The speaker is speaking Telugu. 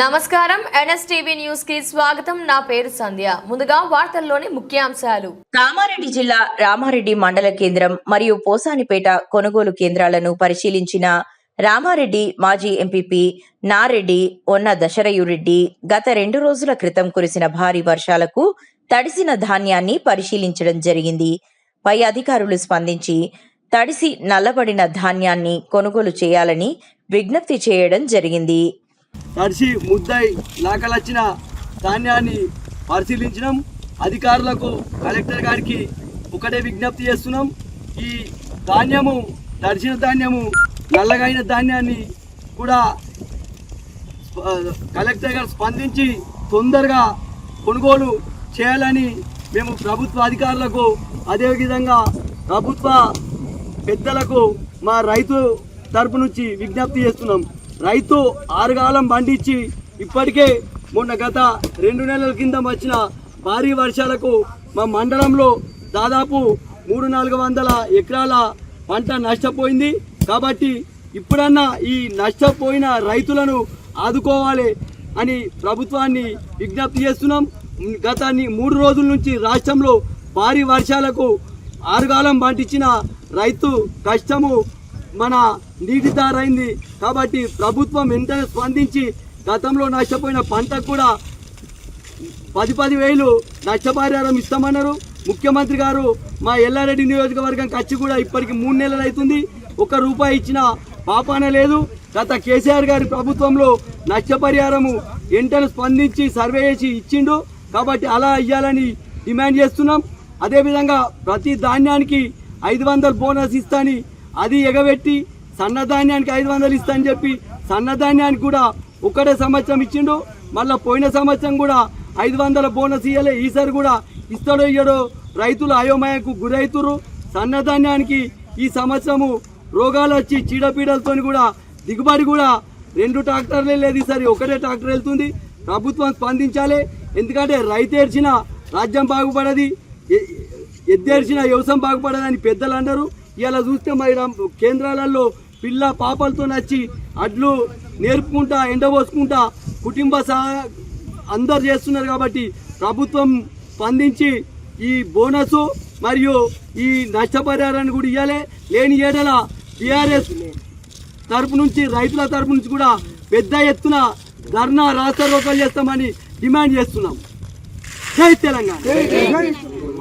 నమస్కారం ఎన్ఎస్టీవీ న్యూస్ కి స్వాగతం. నా పేరు సంధ్య. ముందుగా వార్తల్లోని ముఖ్యాంశాలు. కామారెడ్డి జిల్లా రామారెడ్డి మండల కేంద్రం మరియు పోసానిపేట కొనుగోలు కేంద్రాలను పరిశీలించిన రామారెడ్డి మాజీ ఎంపీపీ నారెడ్డి ఒన్న దశరయురెడ్డి గత 2 రోజుల క్రితం కురిసిన భారీ వర్షాలకు తడిసిన ధాన్యాన్ని పరిశీలించడం జరిగింది. పై అధికారులు స్పందించి తడిసి నల్లబడిన ధాన్యాన్ని కొనుగోలు చేయాలని విజ్ఞప్తి చేయడం జరిగింది. తడిసి ముద్దై లాకలొచ్చిన ధాన్యాన్ని పరిశీలించడం. అధికారులకు కలెక్టర్ గారికి ఒకటే విజ్ఞప్తి చేస్తున్నాం. ఈ ధాన్యము తడిసిన ధాన్యము నల్లగైన ధాన్యాన్ని కూడా కలెక్టర్ గారు స్పందించి తొందరగా కొనుగోలు చేయాలని మేము ప్రభుత్వ అధికారులకు అదేవిధంగా ప్రభుత్వ పెద్దలకు మా రైతు తరపు నుంచి విజ్ఞప్తి చేస్తున్నాం. రైతు ఆరుగాలం పండించి ఇప్పటికే మొన్న గత 2 నెలల కింద వచ్చిన భారీ వర్షాలకు మా మండలంలో దాదాపు 300-400 ఎకరాల పంట నష్టపోయింది. కాబట్టి ఇప్పుడన్నా ఈ నష్టపోయిన రైతులను ఆదుకోవాలి అని ప్రభుత్వాన్ని విజ్ఞప్తి చేస్తున్నాం. గత 3 రోజుల నుంచి రాష్ట్రంలో భారీ వర్షాలకు ఆరుగాలం పండించిన రైతు కష్టము మన నీటిదారైంది. కాబట్టి ప్రభుత్వం వెంటనే స్పందించి గతంలో నష్టపోయిన పంటకు కూడా 10,000 నష్టపరిహారం ఇస్తామన్నారు. ముఖ్యమంత్రి గారు మా ఎల్లారెడ్డి నియోజకవర్గంకి వచ్చి కూడా ఇప్పటికి 3 నెలలు అవుతుంది. ₹1 ఇచ్చిన పాపాన లేదు. గత కేసీఆర్ గారి ప్రభుత్వంలో నష్టపరిహారము వెంటనే స్పందించి సర్వే చేసి ఇచ్చిండు. కాబట్టి అలా ఇవ్వాలని డిమాండ్ చేస్తున్నాం. అదేవిధంగా ప్రతి ధాన్యానికి 500 బోనస్ ఇస్తాని అది ఎగబెట్టి సన్నధాన్యానికి 500 ఇస్తా అని చెప్పి సన్నధాన్యానికి కూడా ఒకటే సంవత్సరం ఇచ్చిండు. మళ్ళీ పోయిన సంవత్సరం కూడా 500 బోనస్ ఇవ్వలే. ఈసారి కూడా ఇస్తాడో ఇయ్యడో రైతులు అయోమయకు గురైతురు. సన్నధాన్యానికి ఈ సంవత్సరము రోగాలు వచ్చి చీడపీడలతో కూడా దిగుబడి కూడా 2 ట్రాక్టర్లే లేదు. ఈసారి ఒకటే ట్రాక్టర్ వెళ్తుంది. ప్రభుత్వం స్పందించాలి. ఎందుకంటే రైతు ఏడ్చిన రాజ్యం బాగుపడది, ఎద్దేడ్చిన వ్యవసాయం బాగుపడదని పెద్దలు అన్నారు. ఇలా చూస్తే మరి కేంద్రాలలో పిల్ల పాపలతో నచ్చి అడ్లు నేర్పుకుంటా ఎండబోసుకుంటా కుటుంబ అందరు చేస్తున్నారు. కాబట్టి ప్రభుత్వం స్పందించి ఈ బోనస్ మరియు ఈ నష్టపరిహారాన్ని కూడా ఇవ్వాలి. లేని ఏడల టీఆర్ఎస్ తరపు నుంచి రైతుల తరపు నుంచి కూడా పెద్ద ఎత్తున ధర్నా రాస్తారోకలు చేస్తామని డిమాండ్ చేస్తున్నాం. జై తెలంగాణ.